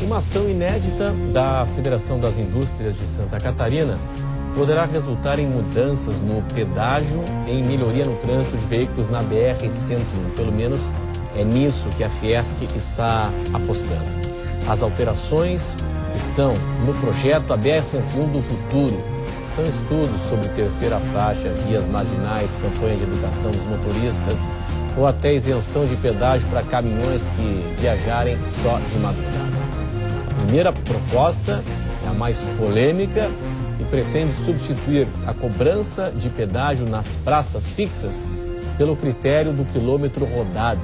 Uma ação inédita da Federação das Indústrias de Santa Catarina poderá resultar em mudanças no pedágio e em melhoria no trânsito de veículos na BR-101. Pelo menos é nisso que a Fiesc está apostando. As alterações estão no projeto A BR-101 do Futuro. São estudos sobre terceira faixa, vias marginais, campanha de educação dos motoristas ou até isenção de pedágio para caminhões que viajarem só de madrugada. A primeira proposta é a mais polêmica e pretende substituir a cobrança de pedágio nas praças fixas pelo critério do quilômetro rodado.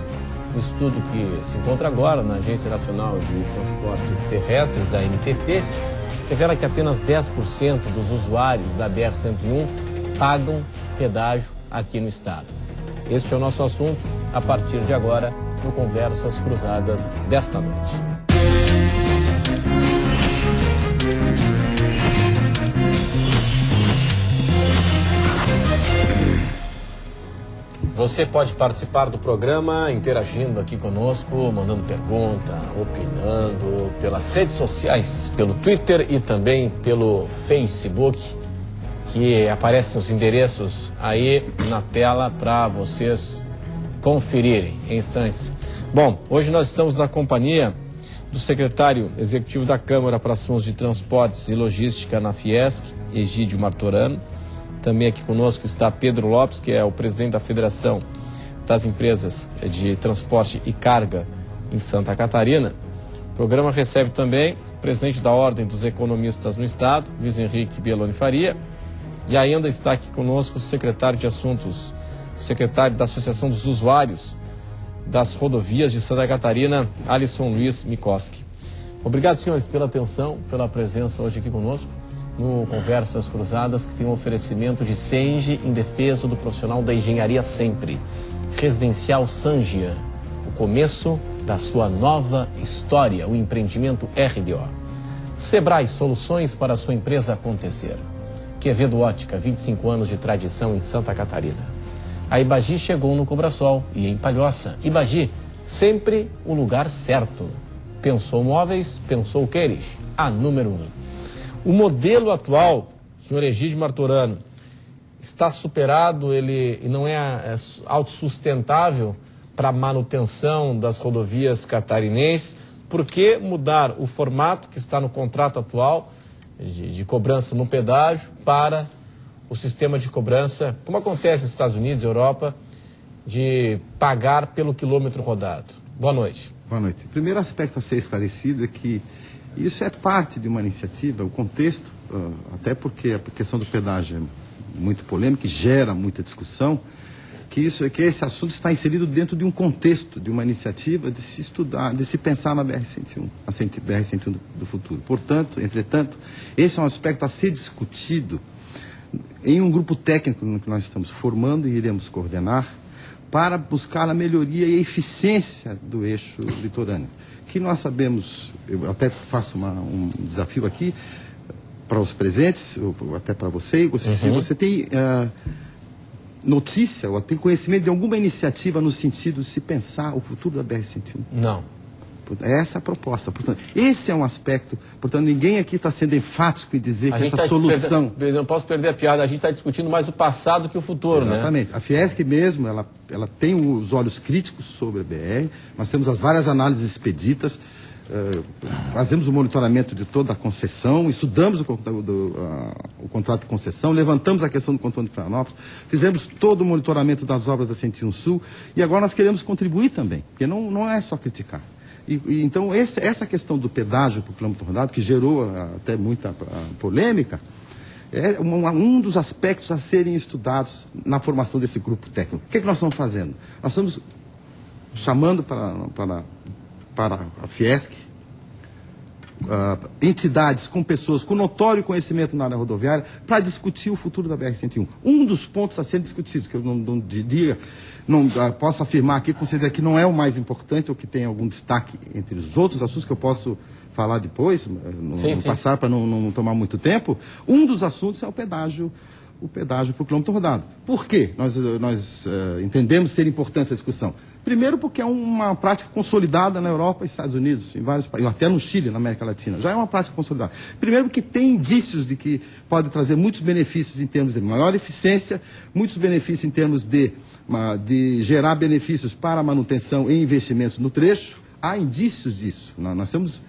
O estudo que se encontra agora na Agência Nacional de Transportes Terrestres, a ANTT, revela que apenas 10% dos usuários da BR-101 pagam pedágio aqui no estado. Este é o nosso assunto a partir de agora no Conversas Cruzadas desta noite. Você pode participar do programa interagindo aqui conosco, mandando pergunta, opinando pelas redes sociais, pelo Twitter e também pelo Facebook, que aparecem os endereços aí na tela para vocês conferirem em instantes. Bom, hoje nós estamos na companhia do secretário executivo da Câmara para Assuntos de Transportes e Logística na Fiesc, Egídio Martorano. Também aqui conosco está Pedro Lopes, que é o presidente da Federação das Empresas de Transporte e Carga em Santa Catarina. O programa recebe também o presidente da Ordem dos Economistas no Estado, Luiz Henrique Bieloni Faria. E ainda está aqui conosco o secretário de Assuntos, o secretário da Associação dos Usuários das Rodovias de Santa Catarina, Alisson Luiz Mikoski. Obrigado, senhores, pela atenção, pela presença hoje aqui conosco no Conversas Cruzadas, que tem um oferecimento de Senge em defesa do profissional da engenharia sempre. Residencial Sangia, o começo da sua nova história, o empreendimento RDO. Sebrae, soluções para a sua empresa acontecer. Quevedo Ótica, 25 anos de tradição em Santa Catarina. A Ibagi chegou no Cobrasol e em Palhoça. Ibagi, sempre o lugar certo. Pensou móveis, pensou Queires, a número 1. O modelo atual, senhor Egídio Martorano, está superado, ele não é autossustentável para a manutenção das rodovias catarinenses. Por que mudar o formato que está no contrato atual de cobrança no pedágio para o sistema de cobrança, como acontece nos Estados Unidos e Europa, de pagar pelo quilômetro rodado? Boa noite. Boa noite. O primeiro aspecto a ser esclarecido é que isso é parte de uma iniciativa, o contexto, até porque a questão do pedágio é muito polêmica e gera muita discussão, que esse assunto está inserido dentro de um contexto, de uma iniciativa de se estudar, de se pensar na BR-101, a BR-101 do futuro. Portanto, entretanto, esse é um aspecto a ser discutido em um grupo técnico no que nós estamos formando e iremos coordenar para buscar a melhoria e a eficiência do eixo litorâneo. Que nós sabemos, eu até faço um desafio aqui para os presentes, até para você, se você tem notícia ou tem conhecimento de alguma iniciativa no sentido de se pensar o futuro da BR-101? Não. Essa é a proposta. Portanto, esse é um aspecto. Portanto, ninguém aqui está sendo enfático em dizer que essa solução... Não posso perder a piada, a gente está discutindo mais o passado que o futuro, né? Exatamente. A Fiesc mesmo, ela tem os olhos críticos sobre a BR, nós temos as várias análises expeditas, fazemos o monitoramento de toda a concessão, estudamos o contrato de concessão, levantamos a questão do contorno de Florianópolis, fizemos todo o monitoramento das obras da 101 Sul e agora nós queremos contribuir também, porque não é só criticar. Então, essa questão do pedágio por quilômetro rodado, que gerou até muita polêmica, é um dos aspectos a serem estudados na formação desse grupo técnico. O que nós estamos fazendo? Nós estamos chamando para a Fiesc entidades com pessoas com notório conhecimento na área rodoviária para discutir o futuro da BR-101. Um dos pontos a serem discutidos, que eu não diria, não posso afirmar aqui, considero que não é o mais importante ou que tem algum destaque entre os outros assuntos que eu posso falar depois, passar para não tomar muito tempo. Um dos assuntos é o pedágio por quilômetro rodado. Por quê? Nós entendemos ser importante essa discussão. Primeiro porque é uma prática consolidada na Europa e Estados Unidos, em vários países, até no Chile, na América Latina. Já é uma prática consolidada. Primeiro porque tem indícios de que pode trazer muitos benefícios em termos de maior eficiência, muitos benefícios em termos de gerar benefícios para a manutenção e investimentos no trecho. Há indícios disso. Nós temos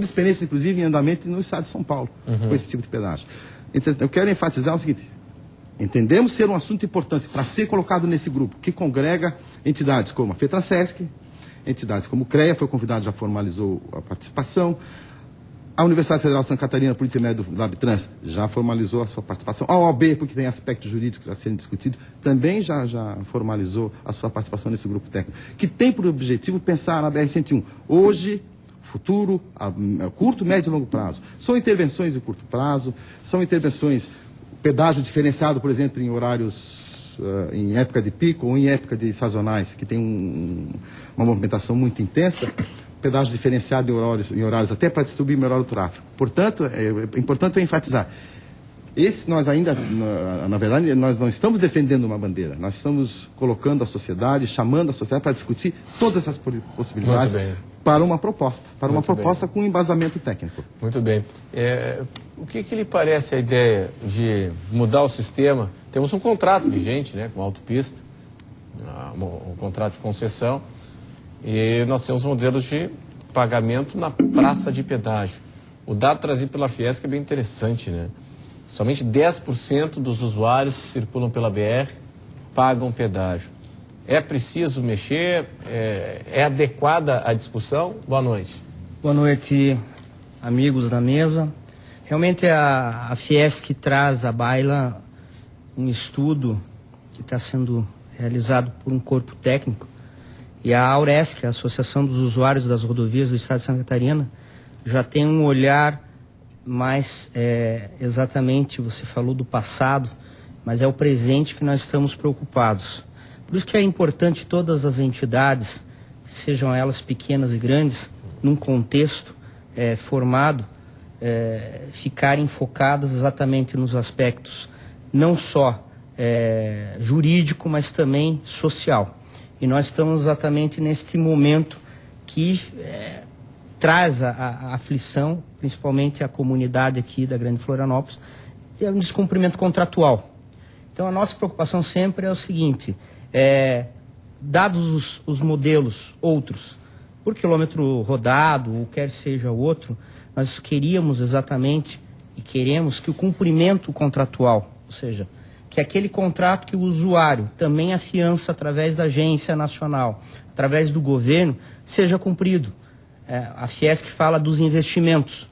experiências, inclusive, em andamento no estado de São Paulo, com esse tipo de pedágio. Então, eu quero enfatizar o seguinte: entendemos ser um assunto importante para ser colocado nesse grupo, que congrega entidades como a FETRANSESC, entidades como o CREA, foi convidado, já formalizou a participação, a Universidade Federal de Santa Catarina, por intermédio do LabTrans, já formalizou a sua participação, a OAB, porque tem aspectos jurídicos a serem discutidos, também já formalizou a sua participação nesse grupo técnico, que tem por objetivo pensar na BR-101, hoje, futuro, a curto, médio e longo prazo. São intervenções de curto prazo, são intervenções, pedágio diferenciado, por exemplo, em horários, em época de pico ou em época de sazonais, que tem uma movimentação muito intensa, pedágio diferenciado em horários até para distribuir melhor o tráfego. Portanto, é importante enfatizar, nós ainda, na verdade, nós não estamos defendendo uma bandeira, nós estamos colocando a sociedade, chamando a sociedade para discutir todas essas possibilidades para uma proposta, com embasamento técnico. Muito bem. O que lhe parece a ideia de mudar o sistema? Temos um contrato vigente, né, com a autopista, um contrato de concessão, e nós temos modelos de pagamento na praça de pedágio. O dado trazido pela Fiesc é bem interessante, né? Somente 10% dos usuários que circulam pela BR pagam pedágio. É preciso mexer? É adequada a discussão? Boa noite. Boa noite, amigos da mesa. Realmente a Fiesc traz à baila um estudo que está sendo realizado por um corpo técnico, e a AURESC, a Associação dos Usuários das Rodovias do Estado de Santa Catarina, já tem um olhar mais, exatamente, você falou do passado, mas é o presente que nós estamos preocupados. Por isso que é importante todas as entidades, sejam elas pequenas e grandes, num contexto formado, ficarem focadas exatamente nos aspectos não só jurídico, mas também social. E nós estamos exatamente neste momento que traz a aflição, principalmente a comunidade aqui da Grande Florianópolis, que é um descumprimento contratual. Então a nossa preocupação sempre é o seguinte, dados os modelos outros, por quilômetro rodado, ou quer seja outro, nós queríamos exatamente e queremos que o cumprimento contratual, ou seja, que aquele contrato que o usuário também afiança através da agência nacional, através do governo, seja cumprido. A Fiesc fala dos investimentos.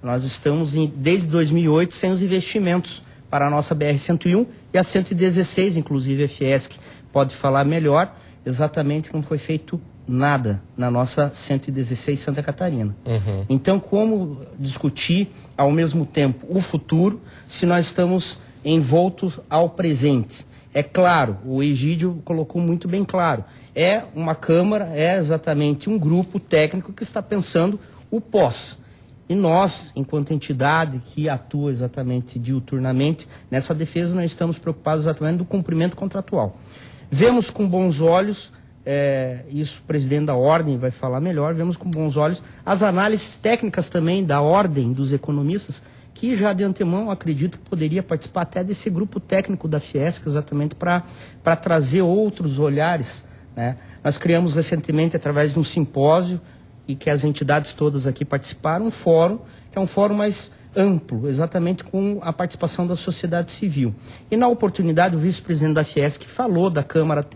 Nós estamos, desde 2008, sem os investimentos para a nossa BR-101 e a 116, inclusive a Fiesc pode falar melhor exatamente como foi feito nada na nossa 116 Santa Catarina. Então, como discutir ao mesmo tempo o futuro se nós estamos envoltos ao presente? É claro, o Egídio colocou muito bem claro, é uma Câmara, é exatamente um grupo técnico que está pensando o pós. E nós, enquanto entidade que atua exatamente diuturnamente nessa defesa, nós estamos preocupados exatamente do cumprimento contratual. Vemos com bons olhos, isso o presidente da Ordem vai falar melhor, vemos com bons olhos as análises técnicas também da Ordem dos economistas, que já de antemão acredito que poderia participar até desse grupo técnico da Fiesc, exatamente para trazer outros olhares, né? Nós criamos recentemente, através de um simpósio, e que as entidades todas aqui participaram, um fórum, que é um fórum mais amplo, exatamente com a participação da sociedade civil. E na oportunidade o vice-presidente da Fiesc falou da Câmara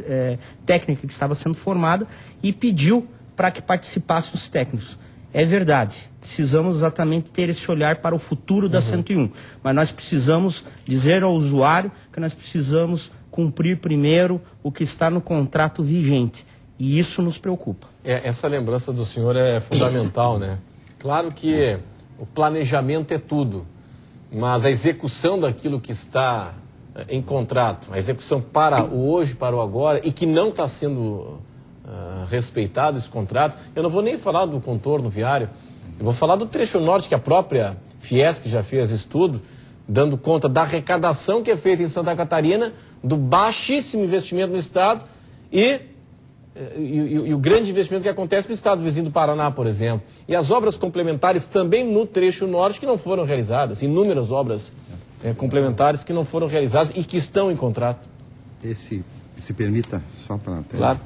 Técnica que estava sendo formada e pediu para que participassem os técnicos. É verdade, precisamos exatamente ter esse olhar para o futuro da 101, mas nós precisamos dizer ao usuário que nós precisamos cumprir primeiro o que está no contrato vigente, e isso nos preocupa. Essa lembrança do senhor é fundamental, né? Claro que o planejamento é tudo, mas a execução daquilo que está em contrato, a execução para o hoje, para o agora, e que não está sendo respeitado esse contrato, eu não vou nem falar do contorno viário, eu vou falar do trecho norte, que a própria Fiesc já fez estudo, dando conta da arrecadação que é feita em Santa Catarina, do baixíssimo investimento no Estado e e o grande investimento que acontece no estado vizinho do Paraná, por exemplo. E as obras complementares também no trecho norte que não foram realizadas, inúmeras obras complementares que não foram realizadas e que estão em contrato. Se permita, só para... Claro.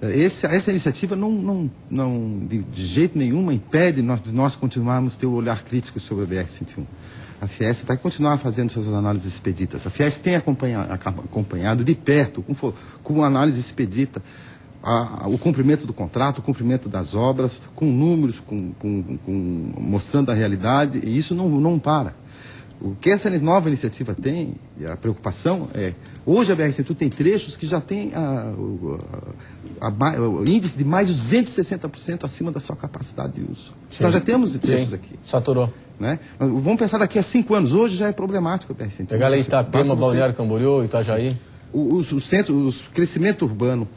Essa iniciativa de jeito nenhum impede de nós continuarmos a ter o olhar crítico sobre a BR-101. A Fies vai continuar fazendo suas análises expeditas. A Fies tem acompanhado de perto, com análise expedita, o cumprimento do contrato, o cumprimento das obras, com números, mostrando a realidade, e isso não para. O que essa nova iniciativa tem, a preocupação é, hoje a BR-101 tem trechos que já tem o índice de mais de 260% acima da sua capacidade de uso. Sim. Nós já temos trechos aqui. Saturou. Né? Vamos pensar daqui a 5 anos. Hoje já é problemático a BR-101. Pegar ali Itapema, Balneário Camboriú, Itajaí. O crescimento urbano.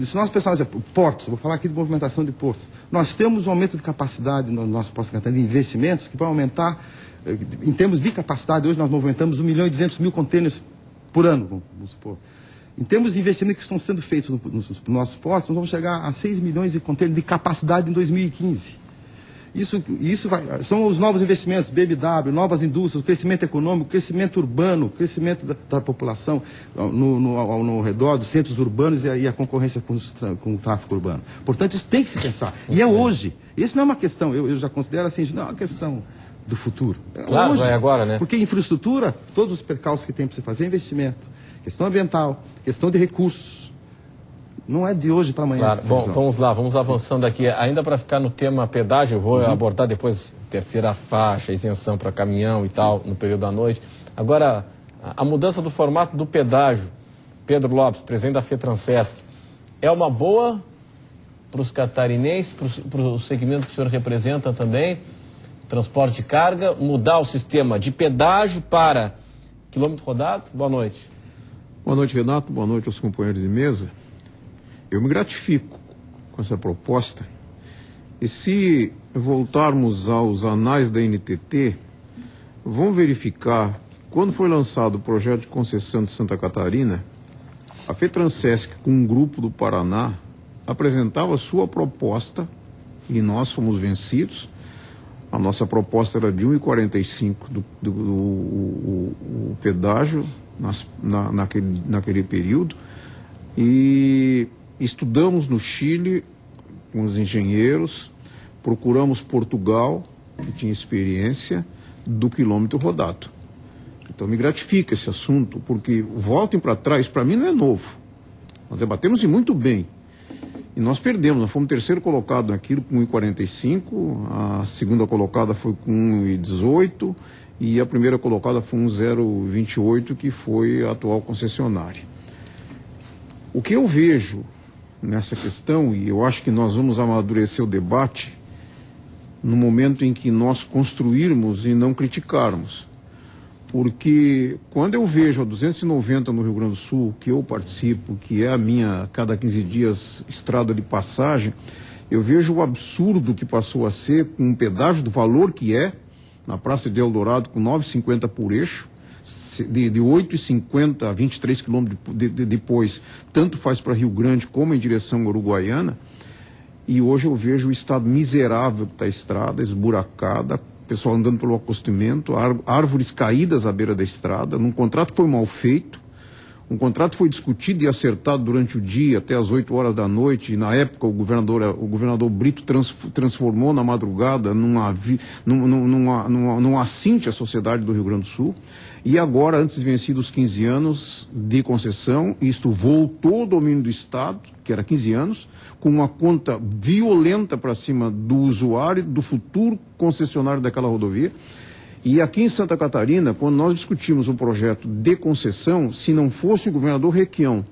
Se nós pensarmos, portos, vou falar aqui de movimentação de portos. Nós temos um aumento de capacidade no nosso Porto Catarina, de investimentos, que vai aumentar, em termos de capacidade, hoje nós movimentamos 1.200.000 contêineres por ano, vamos supor. Em termos de investimentos que estão sendo feitos nos nossos portos, nós vamos chegar a 6 milhões de contêineres de capacidade em 2015. São os novos investimentos, BMW, novas indústrias, o crescimento econômico, o crescimento urbano, o crescimento da população no redor dos centros urbanos e a concorrência com o tráfego urbano. Portanto, isso tem que se pensar. E é hoje. Isso não é uma questão, eu já considero assim, não é uma questão do futuro. Claro, hoje, vai agora, né? Porque infraestrutura, todos os percalços que tem para você fazer é investimento. Questão ambiental, questão de recursos. Não é de hoje para amanhã. Claro. Bom, vamos lá, vamos avançando aqui. Ainda para ficar no tema pedágio, eu vou abordar depois terceira faixa, isenção para caminhão e tal, no período da noite. Agora, a mudança do formato do pedágio, Pedro Lopes, presidente da FETRANSESC, é uma boa para os catarinenses, para o segmento que o senhor representa também, transporte de carga, mudar o sistema de pedágio para quilômetro rodado? Boa noite. Boa noite, Renato. Boa noite aos companheiros de mesa. Eu me gratifico com essa proposta. E se voltarmos aos anais da NTT, vão verificar que quando foi lançado o projeto de concessão de Santa Catarina, a FETRANSESC, com um grupo do Paraná, apresentava a sua proposta e nós fomos vencidos. A nossa proposta era de 1,45 o pedágio naquele período. E estudamos no Chile com os engenheiros, procuramos Portugal, que tinha experiência, do quilômetro rodado. Então me gratifica esse assunto, porque voltem para trás, para mim não é novo. Nós debatemos e muito bem. E nós perdemos, nós fomos terceiro colocado naquilo com 1,45, a segunda colocada foi com 1,18 e a primeira colocada foi 1,028, que foi a atual concessionária. O que eu vejo nessa questão, e eu acho que nós vamos amadurecer o debate no momento em que nós construirmos e não criticarmos. Porque quando eu vejo a 290 no Rio Grande do Sul, que eu participo, que é a minha, cada 15 dias, estrada de passagem, eu vejo o absurdo que passou a ser com um pedágio do valor que é, na Praça de Eldorado, com 9,50 por eixo, de 8,50 a 23 quilômetros depois, tanto faz para Rio Grande como em direção à Uruguaiana, e hoje eu vejo o estado miserável que está a estrada, esburacada, pessoal andando pelo acostamento, árvores caídas à beira da estrada, num contrato que foi mal feito, um contrato foi discutido e acertado durante o dia, até as 8 horas da noite, e na época o governador Brito transformou na madrugada num assinte à sociedade do Rio Grande do Sul. E agora, antes vencidos 15 anos de concessão, isto voltou ao domínio do Estado, que era 15 anos, com uma conta violenta para cima do usuário, do futuro concessionário daquela rodovia. E aqui em Santa Catarina, quando nós discutimos o projeto de concessão, se não fosse o governador Requião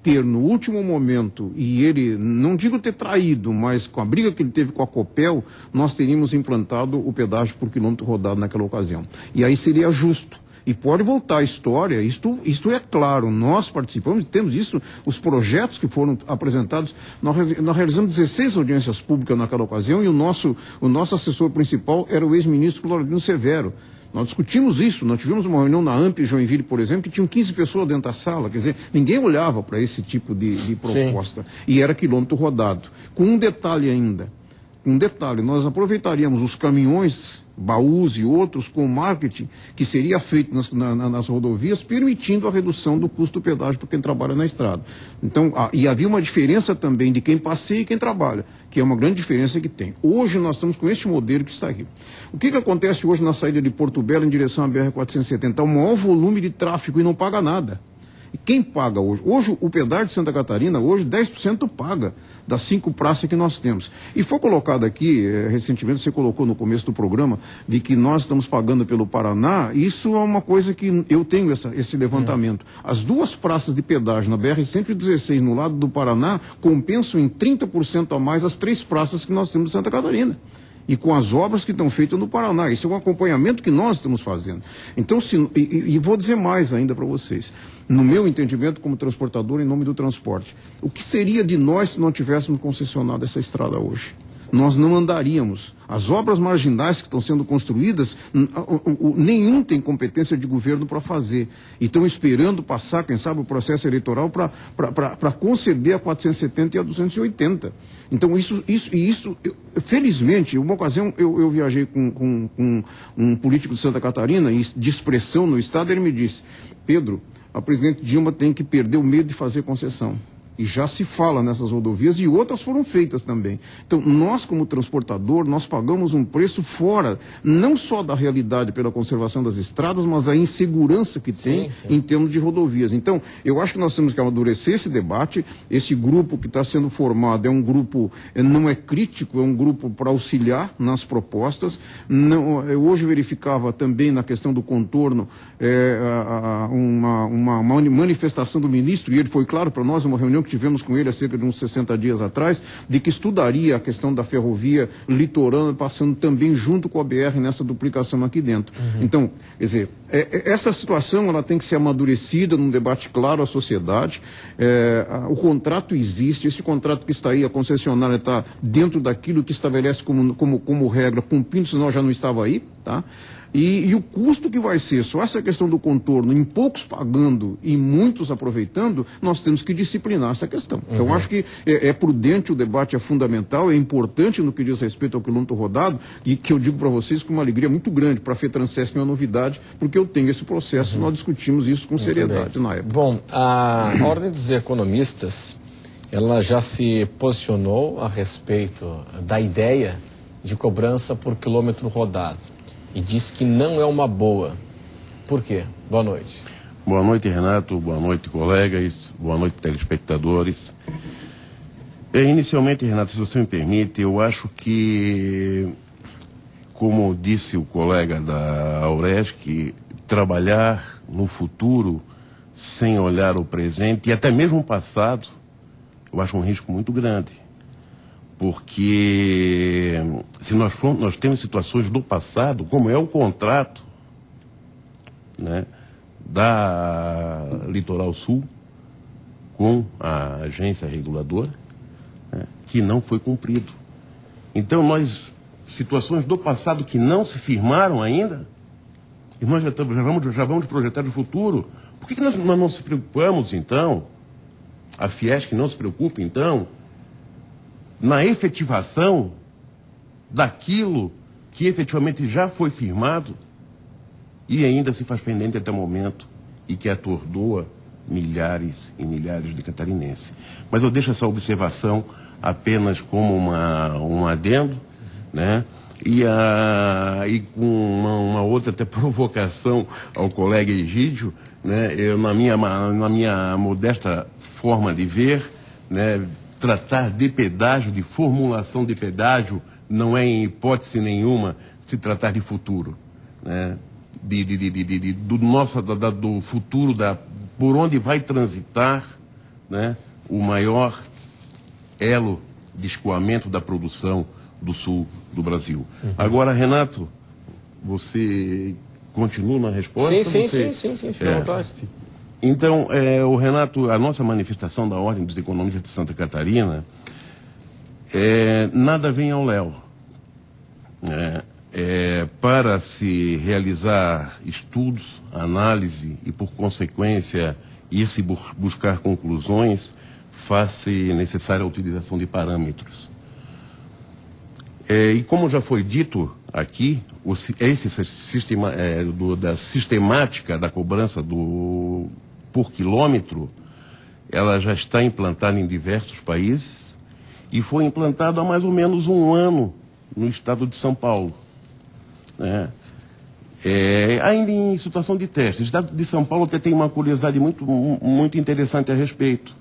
ter no último momento, e ele, não digo ter traído, mas com a briga que ele teve com a Copel, nós teríamos implantado o pedágio por quilômetro rodado naquela ocasião. E aí seria justo. E pode voltar a história, isto é claro, nós participamos, temos isso, os projetos que foram apresentados, nós realizamos 16 audiências públicas naquela ocasião e o nosso assessor principal era o ex-ministro Claudino Severo. Nós discutimos isso, nós tivemos uma reunião na AMP Joinville, por exemplo, que tinham 15 pessoas dentro da sala, quer dizer, ninguém olhava para esse tipo de proposta. Sim. E era quilômetro rodado. Com um detalhe ainda, nós aproveitaríamos os caminhões, baús e outros com marketing que seria feito nas rodovias, permitindo a redução do custo do pedágio para quem trabalha na estrada. Então, e havia uma diferença também de quem passeia e quem trabalha, que é uma grande diferença que tem. Hoje nós estamos com este modelo que está aqui. O que acontece hoje na saída de Porto Belo em direção à BR-470? É o maior volume de tráfego e não paga nada. E quem paga hoje? Hoje o pedágio de Santa Catarina, hoje 10% paga das 5 praças que nós temos. E foi colocado aqui, recentemente você colocou no começo do programa, de que nós estamos pagando pelo Paraná. Isso é uma coisa que eu tenho esse levantamento. As 2 praças de pedágio na BR-116 no lado do Paraná compensam em 30% a mais as 3 praças que nós temos em Santa Catarina. E com as obras que estão feitas no Paraná. Isso é um acompanhamento que nós estamos fazendo. Então, e vou dizer mais ainda para vocês. No meu entendimento como transportador, em nome do transporte, o que seria de nós se não tivéssemos concessionado essa estrada hoje? Nós não andaríamos. As obras marginais que estão sendo construídas, nenhum tem competência de governo para fazer. E estão esperando passar, quem sabe, o processo eleitoral para conceder a 470 e a 280. Então, felizmente, uma ocasião eu viajei com um político de Santa Catarina, de expressão no estado, ele me disse: Pedro, a presidente Dilma tem que perder o medo de fazer concessão. E já se fala nessas rodovias e outras foram feitas também. Então, nós como transportador, nós pagamos um preço fora, não só da realidade pela conservação das estradas, mas a insegurança que tem em termos de rodovias. Então, eu acho que nós temos que amadurecer esse debate. Esse grupo que está sendo formado é um grupo, não é crítico, é um grupo para auxiliar nas propostas. Eu hoje verificava também na questão do contorno uma manifestação do ministro, e ele foi claro para nós, uma reunião que tivemos com ele há cerca de uns 60 dias atrás, de que estudaria a questão da ferrovia litorânea, passando também junto com a BR nessa duplicação aqui dentro. Então, quer dizer, essa situação ela tem que ser amadurecida num debate claro à sociedade. O contrato existe, esse contrato que está aí, a concessionária está dentro daquilo que estabelece como regra, cumprindo, senão já não estava aí, tá? E o custo que vai ser, só essa questão do contorno, em poucos pagando e muitos aproveitando, nós temos que disciplinar essa questão. Então, acho que é prudente, o debate é fundamental, é importante no que diz respeito ao quilômetro rodado, e que eu digo para vocês com uma alegria muito grande. Para a FETransesp é uma novidade, porque eu tenho esse processo, nós discutimos isso com seriedade na época. Bom, a Ordem dos Economistas, ela já se posicionou a respeito da ideia de cobrança por quilômetro rodado. E disse que não é uma boa. Por quê? Boa noite. Boa noite, Renato. Boa noite, colegas. Boa noite, telespectadores. Inicialmente, Renato, se você me permite, eu acho que, como disse o colega da Auresc, trabalhar no futuro sem olhar o presente e até mesmo o passado, eu acho um risco muito grande. Porque se nós temos situações do passado, como é o contrato, né, da Litoral Sul com a agência reguladora, né, que não foi cumprido. Então, situações do passado que não se firmaram ainda, e nós já vamos projetar o futuro. Por que nós não se preocupamos, então? A Fiesc não se preocupa, então, na efetivação daquilo que efetivamente já foi firmado e ainda se faz pendente até o momento e que atordoa milhares e milhares de catarinenses. Mas eu deixo essa observação apenas como um adendo, né? E com uma outra até provocação ao colega Egídio, né? Eu, na minha modesta forma de ver, né, tratar de pedágio, de formulação de pedágio, não é em hipótese nenhuma se tratar de futuro, né? Do futuro, por onde vai transitar, né, o maior elo de escoamento da produção do sul do Brasil. Agora, Renato, você continua na resposta? Sim, fica à vontade. Então, o Renato, a nossa manifestação da Ordem dos Economistas de Santa Catarina, nada vem ao léu. para se realizar estudos, análise e, por consequência, ir-se buscar conclusões, faz-se necessária a utilização de parâmetros. E como já foi dito aqui, esse sistema, da sistemática da cobrança por quilômetro, ela já está implantada em diversos países e foi implantada há mais ou menos um ano no estado de São Paulo, né? Ainda em situação de teste. O estado de São Paulo até tem uma curiosidade muito interessante a respeito,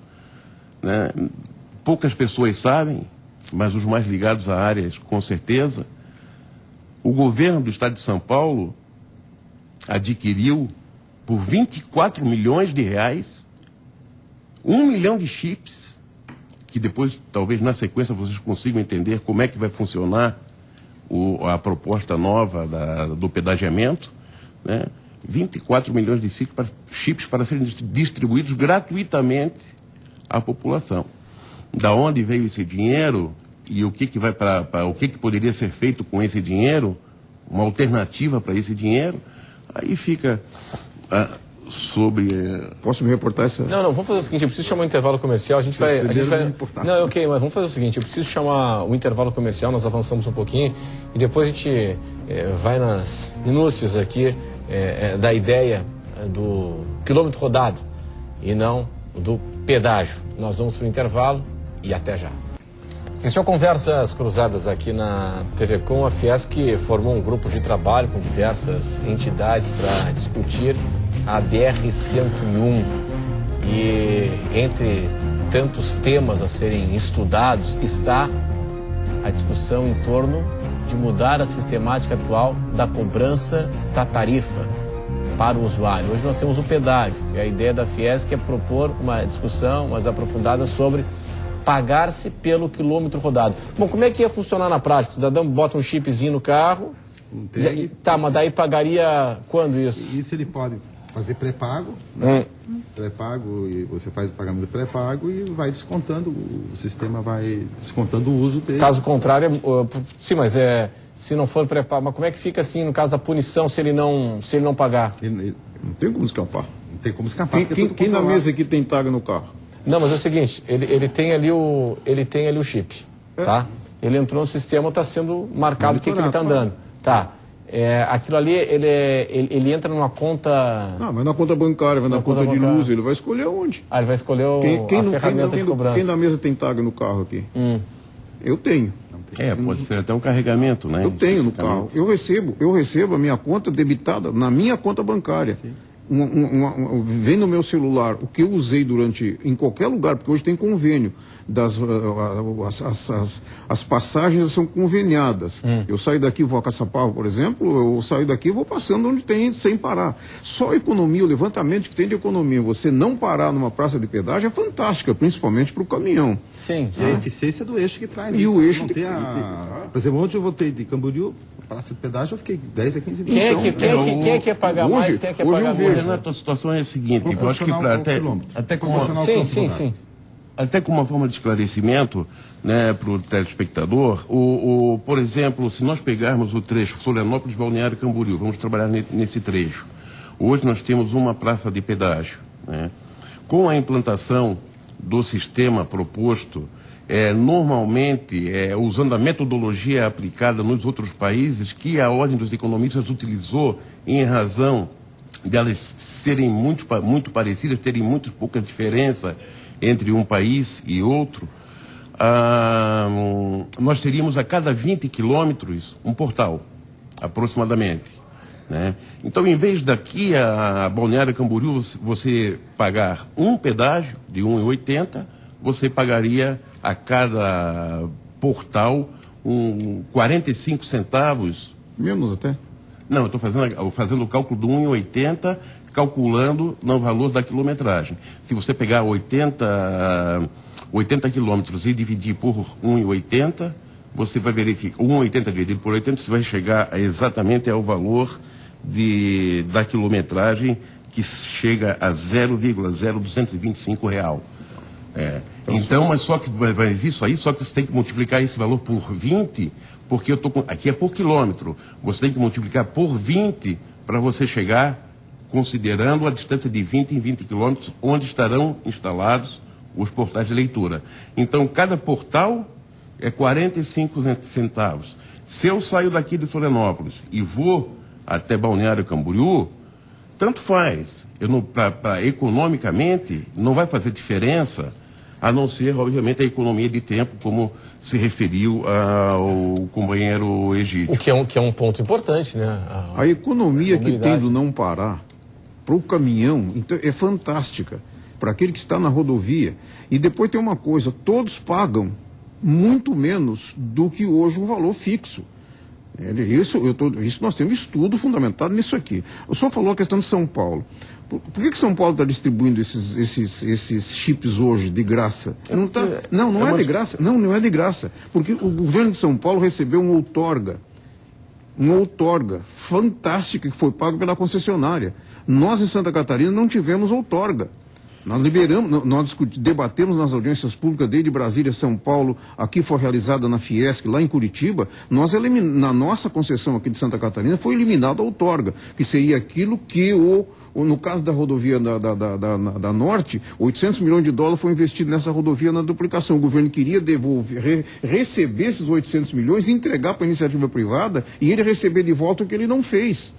né? Poucas pessoas sabem, mas os mais ligados à área, com certeza. O governo do estado de São Paulo adquiriu por 24 milhões de reais 1 milhão de chips, que depois, talvez na sequência, vocês consigam entender como é que vai funcionar a proposta nova do pedagiamento, né? 24 milhões de chips para serem distribuídos gratuitamente à população. Da onde veio esse dinheiro e o que poderia ser feito com esse dinheiro, uma alternativa para esse dinheiro, aí fica sobre... Posso me reportar essa? Não, vamos fazer o seguinte, eu preciso chamar um intervalo comercial, a gente vai... Não, ok, mas vamos fazer o seguinte, eu preciso chamar o intervalo comercial, nós avançamos um pouquinho, e depois a gente vai nas minúcias aqui da ideia do quilômetro rodado, e não do pedágio. Nós vamos para o intervalo e até já. Este é o Conversas Cruzadas aqui na TV Com. A Fiesc formou um grupo de trabalho com diversas entidades para discutir a BR-101. E entre tantos temas a serem estudados está a discussão em torno de mudar a sistemática atual da cobrança da tarifa para o usuário. Hoje nós temos o pedágio e a ideia da Fiesc é propor uma discussão mais aprofundada sobre pagar-se pelo quilômetro rodado. Bom, como é que ia funcionar na prática? O cidadão bota um chipzinho no carro, tá, mas daí pagaria quando isso? Isso ele pode fazer pré-pago, né? Pré-pago, e você faz o pagamento pré-pago e vai descontando, o sistema vai descontando o uso dele. Caso contrário, sim, mas se não for pré-pago, mas como é que fica assim, no caso da punição, se ele não pagar? Não tem como escapar. Não tem como escapar. Quem na mesa aqui tem tag no carro? Não, mas é o seguinte, ele tem ali o chip, tá? Ele entrou no sistema, está sendo marcado o que ele está andando. Tá. Aquilo ali, ele entra numa conta... Não, mas na conta bancária, vai na conta de luz, ele vai escolher onde? Ah, ele vai escolher a ferramenta de cobrança. Quem na mesa tem tag no carro aqui? Eu tenho. Pode ser até um carregamento, né? Eu tenho no carro. Eu recebo a minha conta debitada na minha conta bancária. Sim. Vem no meu celular o que eu usei em qualquer lugar, porque hoje tem convênio, as passagens são conveniadas. Eu saio daqui, vou a Caçapava, por exemplo, eu saio daqui e vou passando onde tem, sem parar. Só a economia, o levantamento que tem de economia, você não parar numa praça de pedágio é fantástica, principalmente para o caminhão. Sim. E a eficiência do eixo que traz e isso. O eixo Por exemplo, ontem eu voltei de Camboriú, praça de pedágio, eu fiquei 10 a 15 minutos. Quem é que ia pagar mais? Quem é que ia pagar menos? A situação é a seguinte, eu acho que até com uma forma de esclarecimento, né, para o telespectador, por exemplo, se nós pegarmos o trecho Florianópolis, Balneário Camboriú, vamos trabalhar nesse trecho. Hoje nós temos uma praça de pedágio, né? Com a implantação do sistema proposto, normalmente, usando a metodologia aplicada nos outros países, que a Ordem dos Economistas utilizou em razão de elas serem muito parecidas, terem muito pouca diferença entre um país e outro, nós teríamos a cada 20 quilômetros um portal, aproximadamente, né? Então, em vez daqui a Balneário Camboriú você pagar um pedágio de R$ 1,80, você pagaria a cada portal 45 centavos. Menos até? Não, eu estou fazendo o cálculo do 1,80, calculando no valor da quilometragem. Se você pegar 80 quilômetros e dividir por 1,80, você vai verificar, 1,80 dividido por 80, você vai chegar exatamente ao valor da quilometragem, que chega a R$ 0,0225. Então, mas isso aí, só que você tem que multiplicar esse valor por 20 Porque aqui é por quilômetro. Você tem que multiplicar por 20 para você chegar, considerando a distância de 20 em 20 quilômetros, onde estarão instalados os portais de leitura. Então, cada portal é 45 centavos. Se eu saio daqui de Florianópolis e vou até Balneário Camboriú, tanto faz. Economicamente, não vai fazer diferença, a não ser, obviamente, a economia de tempo, como se referiu ao companheiro Egídio. O que é um ponto importante, né? A economia que tem do não parar para o caminhão então, é fantástica, para aquele que está na rodovia. E depois tem uma coisa, todos pagam muito menos do que hoje um valor fixo. Isso nós temos estudo fundamentado nisso aqui. O senhor falou a questão de São Paulo. Por que São Paulo está distribuindo esses chips hoje de graça? Não é de graça. Não é de graça. Porque o governo de São Paulo recebeu uma outorga fantástica que foi paga pela concessionária. Nós em Santa Catarina não tivemos outorga. Nós debatemos nas audiências públicas desde Brasília, São Paulo, aqui foi realizada na Fiesc, lá em Curitiba, na nossa concessão aqui de Santa Catarina foi eliminada a outorga, que seria aquilo que no caso da rodovia da Norte, 800 milhões de dólares foi investido nessa rodovia na duplicação. O governo queria receber esses 800 milhões e entregar para a iniciativa privada e ele receber de volta o que ele não fez.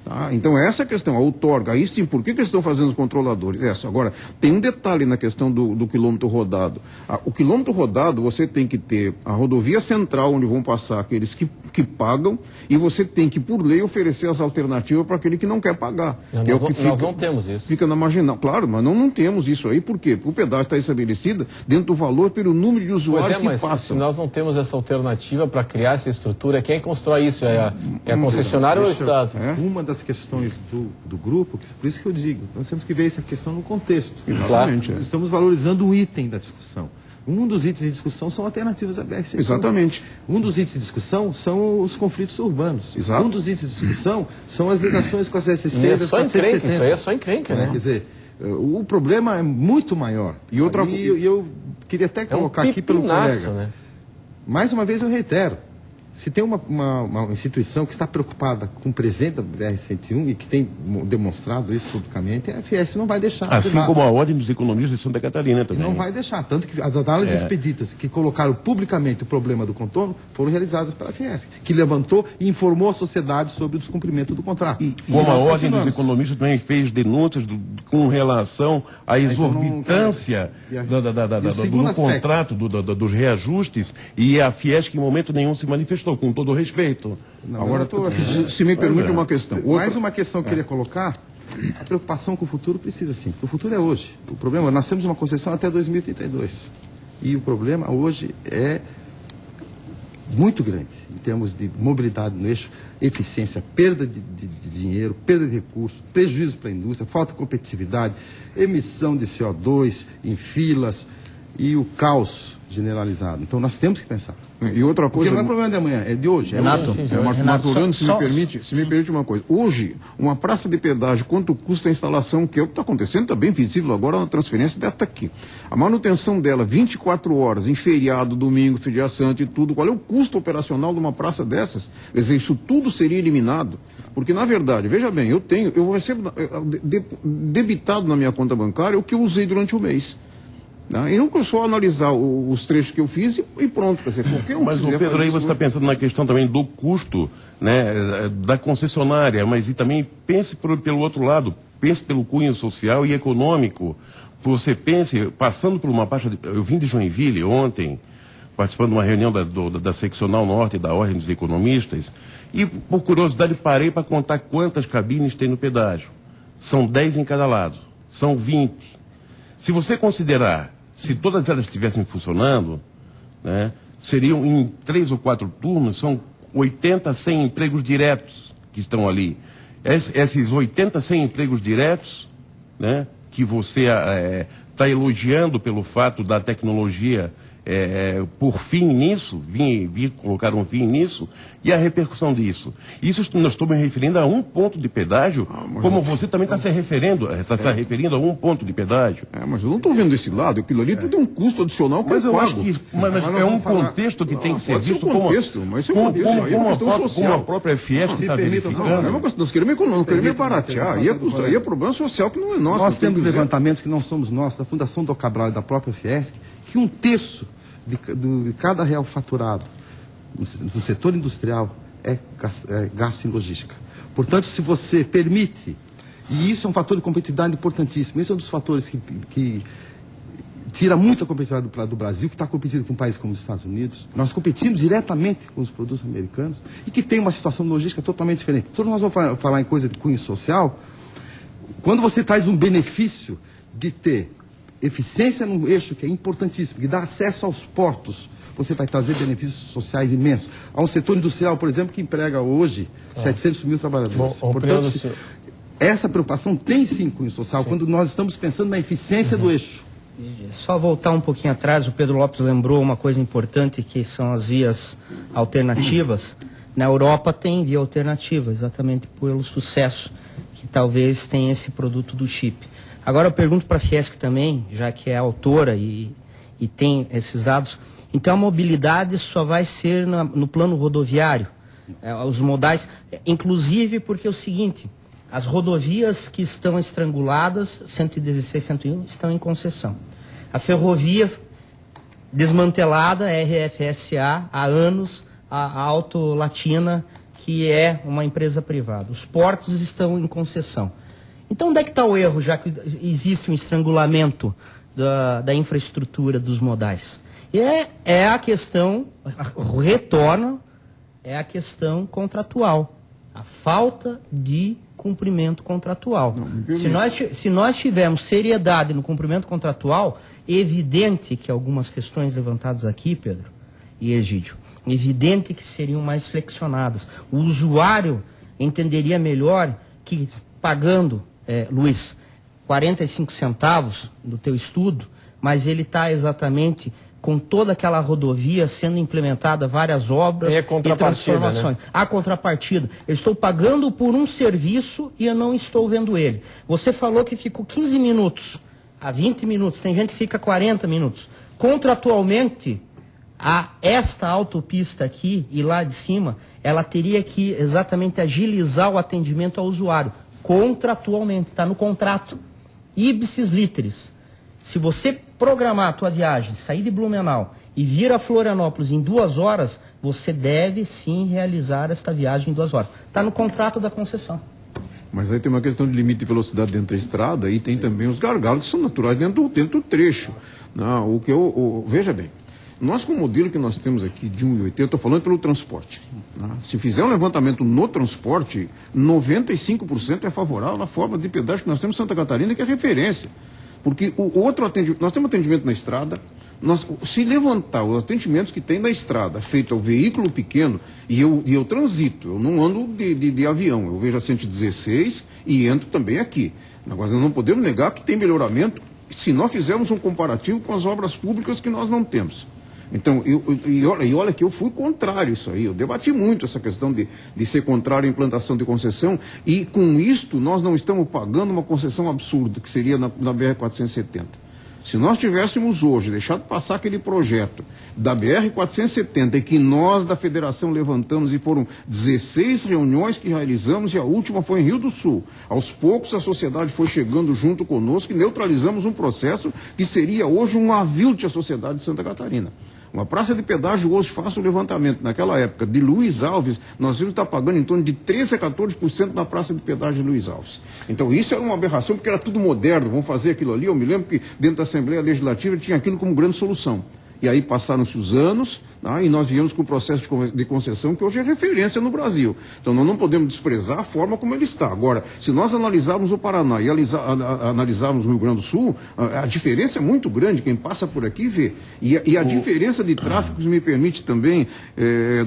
Tá? Então essa é a questão, a outorga, aí sim, por que eles estão fazendo os controladores? Agora, tem um detalhe na questão do quilômetro rodado. O quilômetro rodado, você tem que ter a rodovia central, onde vão passar aqueles que pagam, e você tem que, por lei, oferecer as alternativas para aquele que não quer pagar. Nós não temos isso. Fica na marginal. Claro, mas não temos isso aí, por quê? Porque o pedágio está estabelecido dentro do valor pelo número de usuários que passam. Se nós não temos essa alternativa para criar essa estrutura, quem constrói isso? É a concessionária ou o Estado? Uma das questões do grupo, por isso que eu digo, nós temos que ver essa questão no contexto. Exatamente. Estamos valorizando o item da discussão. Um dos itens de discussão são alternativas à BR-101. Exatamente. Um dos itens de discussão são os conflitos urbanos. Exato. Um dos itens de discussão são as ligações com as SC. Isso aí é só encrenca, né? Quer dizer, o problema é muito maior. E outra eu queria até colocar aqui pelo colega. Né? Mais uma vez eu reitero. Se tem uma instituição que está preocupada com o presente da BR-101 e que tem demonstrado isso publicamente, a FIES não vai deixar. Assim como a Ordem dos Economistas de Santa Catarina também. Não vai deixar. Tanto que as análises expeditas que colocaram publicamente o problema do contorno foram realizadas pela FIES, que levantou e informou a sociedade sobre o descumprimento do contrato. Como a Ordem dos Economistas também fez denúncias com relação à exorbitância do contrato, dos reajustes, e a FIES que em momento nenhum se manifestou. Com todo o respeito. Agora, se me permite uma questão. Mais uma questão que eu queria colocar, a preocupação com o futuro precisa sim. O futuro é hoje. O problema, nós temos uma concessão até 2032. E o problema hoje é muito grande, em termos de mobilidade no eixo, eficiência, perda de dinheiro, perda de recursos, prejuízo para a indústria, falta de competitividade, emissão de CO2 em filas e o caos generalizado. Então nós temos que pensar. E outra coisa. Porque não é problema de amanhã, é de hoje. Maturano, se me permite uma coisa. Hoje, uma praça de pedágio, quanto custa a instalação, que é o que está acontecendo, está bem visível agora na transferência desta aqui. A manutenção dela, 24 horas, em feriado, domingo, feriado santo e tudo, qual é o custo operacional de uma praça dessas? Quer dizer, isso tudo seria eliminado. Porque, na verdade, veja bem, eu recebo debitado na minha conta bancária o que eu usei durante o mês. E não só analisar os trechos que eu fiz e pronto. Quer dizer, qualquer um. Mas, Pedro, aí você está pensando na questão também do custo, né, da concessionária, mas e também pense pelo outro lado, pense pelo cunho social e econômico. Você pense, passando por uma parte. Eu vim de Joinville ontem, participando de uma reunião da Seccional Norte da Ordem dos Economistas, e, por curiosidade, parei para contar quantas cabines tem no pedágio. São 10 em cada lado, são 20. Se você considerar, se todas elas estivessem funcionando, né, seriam em 3 ou 4 turnos, são 80, 100 empregos diretos que estão ali. Esses 80, 100 empregos diretos, né, que você está elogiando pelo fato da tecnologia por fim nisso, vir colocar um fim nisso, e a repercussão disso. Isso nós estamos me referindo a um ponto de pedágio, como você também está se referindo a um ponto de pedágio. Mas eu não estou vendo esse lado, aquilo ali tudo é um custo adicional que mas eu pago. Acho que mas é um contexto que tem que ser visto como a própria Fiesp está verificando. Nós queremos baratear, aí é problema social que não é nosso. Nós temos levantamentos que não somos nossos, da Fundação do Cabral e da própria Fiesc, que 1/3 de cada real faturado no setor industrial é gasto em logística. Portanto, se você permite, e isso é um fator de competitividade importantíssimo, esse é um dos fatores que tira muita competitividade do Brasil, que está competindo com um país como os Estados Unidos. Nós competimos diretamente com os produtos americanos e que tem uma situação logística totalmente diferente. Então, nós vamos falar em coisa de cunho social. Quando você traz um benefício de ter eficiência no eixo, que é importantíssimo, que dá acesso aos portos, você vai trazer benefícios sociais imensos. Há um setor industrial, por exemplo, que emprega hoje 700 mil trabalhadores. Portanto, essa preocupação tem sim cunho social, quando nós estamos pensando na eficiência do eixo. Só voltar um pouquinho atrás, o Pedro Lopes lembrou uma coisa importante, que são as vias alternativas. Na Europa tem via alternativa, exatamente pelo sucesso que talvez tenha esse produto do chip. Agora eu pergunto para a Fiesc também, já que é autora e tem esses dados, então a mobilidade só vai ser no plano rodoviário, os modais, inclusive porque é o seguinte, as rodovias que estão estranguladas, 116, 101, estão em concessão. A ferrovia desmantelada, a RFSA, há anos, a Auto Latina, que é uma empresa privada. Os portos estão em concessão. Então, onde é que está o erro, já que existe um estrangulamento da infraestrutura dos modais? É a questão, retorna, é a questão contratual. A falta de cumprimento contratual. Se nós tivermos seriedade no cumprimento contratual, é evidente que algumas questões levantadas aqui, Pedro e Egídio, é evidente que seriam mais flexionadas. O usuário entenderia melhor que pagando, Luiz, 45 centavos do teu estudo, mas ele está exatamente com toda aquela rodovia sendo implementada, várias obras e transformações. Né? A contrapartida. Eu estou pagando por um serviço e eu não estou vendo ele. Você falou que ficou 15 minutos a 20 minutos, tem gente que fica 40 minutos. Contratualmente, esta autopista aqui e lá de cima, ela teria que exatamente agilizar o atendimento ao usuário. Contratualmente, está no contrato. Ipsis literis. Se você programar a tua viagem, sair de Blumenau e vir a Florianópolis em 2 horas, você deve sim realizar esta viagem em 2 horas. Está no contrato da concessão. Mas aí tem uma questão de limite de velocidade dentro da estrada e tem também os gargalos que são naturais dentro do trecho. Não, veja bem, nós com o modelo que nós temos aqui de 1,80, estou falando pelo transporte. Se fizer um levantamento no transporte, 95% é favorável à forma de pedágio que nós temos em Santa Catarina, que é referência. Porque o outro atendimento, nós temos atendimento na estrada, se levantar os atendimentos que tem na estrada, feito ao veículo pequeno, e eu transito, eu não ando de avião, eu vejo a 116 e entro também aqui. Agora, nós não podemos negar que tem melhoramento se nós fizermos um comparativo com as obras públicas que nós não temos. Então, olha que eu fui contrário a isso aí, eu debati muito essa questão de ser contrário à implantação de concessão, e com isto nós não estamos pagando uma concessão absurda, que seria na BR-470. Se nós tivéssemos hoje deixado passar aquele projeto da BR-470 e que nós da federação levantamos, e foram 16 reuniões que realizamos, e a última foi em Rio do Sul. Aos poucos a sociedade foi chegando junto conosco e neutralizamos um processo que seria hoje um avilte à sociedade de Santa Catarina. Uma praça de pedágio hoje, faça o levantamento, naquela época, de Luiz Alves, nós íamos estar pagando em torno de 13% a 14% na praça de pedágio de Luiz Alves. Então isso era uma aberração, porque era tudo moderno, vamos fazer aquilo ali. Eu me lembro que dentro da Assembleia Legislativa tinha aquilo como grande solução. E aí passaram-se os anos, e nós viemos com o processo de concessão, que hoje é referência no Brasil. Então nós não podemos desprezar a forma como ele está. Agora, se nós analisarmos o Paraná e analisarmos o Rio Grande do Sul, a diferença é muito grande, quem passa por aqui vê. E a diferença de tráfego me permite também,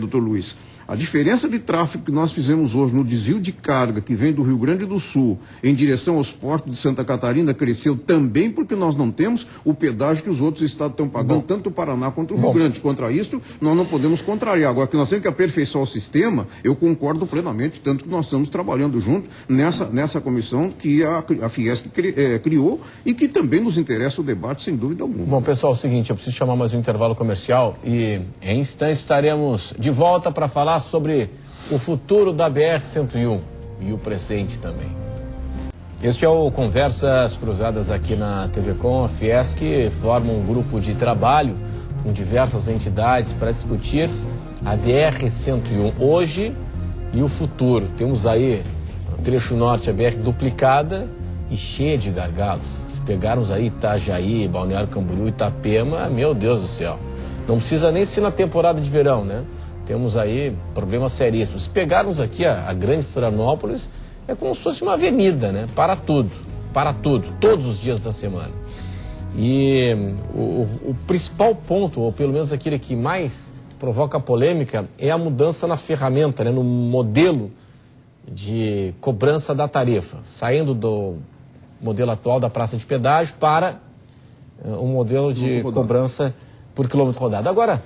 doutor Luiz, A diferença de tráfego que nós fizemos hoje no desvio de carga que vem do Rio Grande do Sul em direção aos portos de Santa Catarina cresceu também porque nós não temos o pedágio que os outros estados estão pagando, tanto o Paraná quanto o Rio Grande. Contra isso, nós não podemos contrariar. Agora, que nós temos que aperfeiçoar o sistema, eu concordo plenamente, tanto que nós estamos trabalhando junto nessa comissão que a Fiesc criou e que também nos interessa o debate, sem dúvida alguma. Bom, pessoal, é o seguinte, eu preciso chamar mais um intervalo comercial e em instantes estaremos de volta para falar sobre o futuro da BR-101 e o presente também. Este é o Conversas Cruzadas aqui na TV Com. A Fiesc forma um grupo de trabalho com diversas entidades para discutir a BR-101 hoje e o futuro. Temos aí o trecho norte, a BR duplicada e cheia de gargalos. Se pegarmos aí Itajaí, Balneário Camboriú, Itapema, meu Deus do céu. Não precisa nem ser na temporada de verão, né? Temos aí problemas seríssimos. Se pegarmos aqui a Grande Florianópolis, é como se fosse uma avenida, né? Para tudo, todos os dias da semana. E o principal ponto, ou pelo menos aquele que mais provoca polêmica, é a mudança na ferramenta, né? No modelo de cobrança da tarifa, saindo do modelo atual da praça de pedágio para um modelo de cobrança por quilômetro rodado. Agora,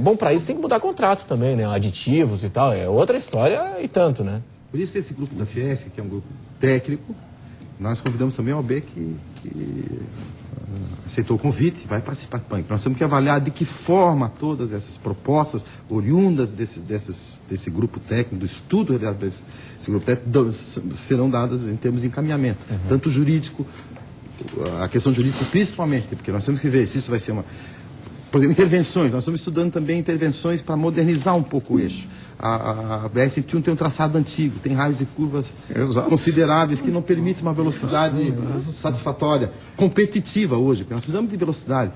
bom, para isso tem que mudar contrato também, né? Aditivos e tal, é outra história e tanto, né? Por isso esse grupo da Fiesc, que é um grupo técnico, nós convidamos também a OAB que aceitou o convite, vai participar do PAN. Nós temos que avaliar de que forma todas essas propostas oriundas desse grupo técnico, do estudo desse grupo técnico, serão dadas em termos de encaminhamento, tanto jurídico, a questão jurídica principalmente, porque nós temos que ver se isso vai ser uma... Por exemplo, intervenções, nós estamos estudando também intervenções para modernizar um pouco o eixo. A BR-101 tem um traçado antigo, tem raios e curvas consideráveis que não permitem uma velocidade satisfatória, competitiva hoje, porque nós precisamos de velocidade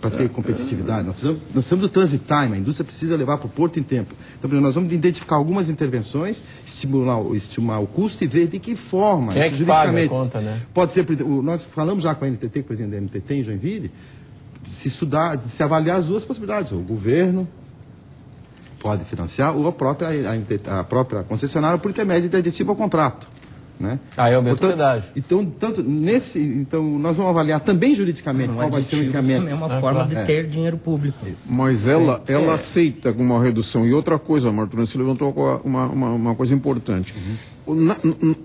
para ter competitividade, nós precisamos do transit time, a indústria precisa levar para o porto em tempo. Então, nós vamos identificar algumas intervenções, estimular o custo e ver de que forma, quem é que paga a conta, né? Pode ser, nós falamos já com a NTT, com o presidente da NTT em Joinville, se estudar, se avaliar as duas possibilidades, o governo pode financiar ou a própria concessionária por intermédio de aditivo ao contrato, né? É o pedágio. Então, nós vamos avaliar também juridicamente qual vai ser o encaminhamento. É uma forma de ter dinheiro público. Isso. Mas ela aceita uma redução. E outra coisa, Martins, você levantou uma coisa importante.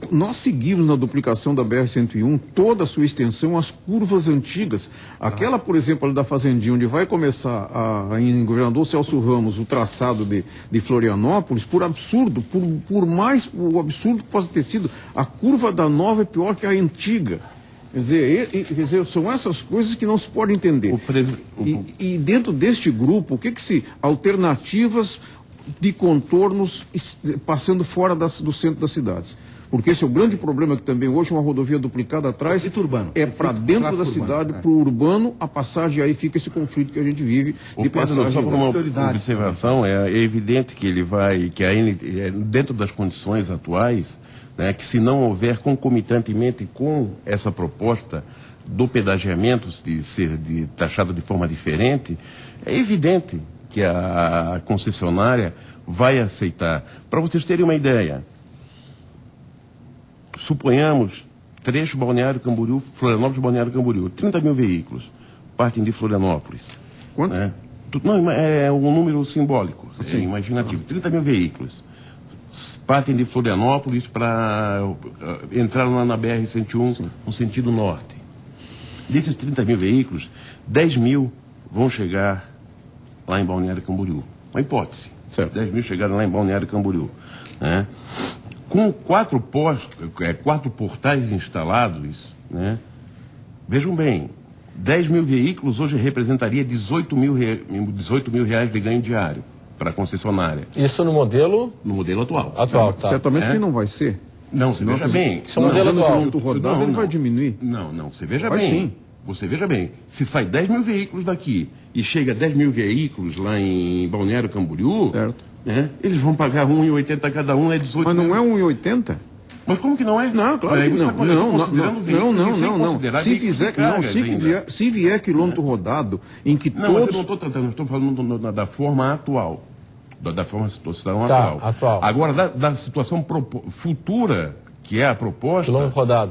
Nós seguimos na duplicação da BR-101 toda a sua extensão, as curvas antigas. Aquela, por exemplo, ali da Fazendinha, onde vai começar em Governador Celso Ramos o traçado de Florianópolis, por absurdo, por mais o absurdo que possa ter sido, a curva da nova é pior que a antiga. Quer dizer, são essas coisas que não se pode entender. E dentro deste grupo, alternativas de contornos passando fora do centro das cidades. Porque esse é o grande problema que também hoje uma rodovia duplicada atrás é para dentro da cidade, para o urbano, a passagem, aí fica esse conflito que a gente vive de passagem. Só por uma observação, é evidente que dentro das condições atuais, né, que se não houver concomitantemente com essa proposta do pedagiamento de taxado de forma diferente, é evidente que a concessionária vai aceitar. Para vocês terem uma ideia, suponhamos trecho Balneário Camboriú, Florianópolis, Balneário Camboriú, 30 mil veículos partem de Florianópolis. Quanto? Não, é um número simbólico, imaginativo. 30 mil veículos partem de Florianópolis para entrar lá na BR-101 no sentido norte. Desses 30 mil veículos, 10 mil vão chegar lá em Balneário Camboriú. Uma hipótese. Certo. 10 mil chegaram lá em Balneário Camboriú. Né? Com 4 portais instalados, né? Vejam bem, 10 mil veículos hoje representaria 18 mil reais de ganho diário para a concessionária. Isso no modelo? No modelo atual. Tá. Certamente que não vai ser. Não, você veja bem. Isso é o modelo atual. Rodado, ele vai diminuir. Não, você veja Vai bem. Sim. Você veja bem, se sai 10 mil veículos daqui e chega 10 mil veículos lá em Balneário Camboriú, certo, né, eles vão pagar R$1,80 cada um, é 18 Mas não mil. é R$1,80? Mas como que não é? Não, claro que não. Se vier quilômetro rodado, em que não, todos... mas eu não estou tratando, estou falando da forma atual. da situação atual. Agora, da situação futura, que é a proposta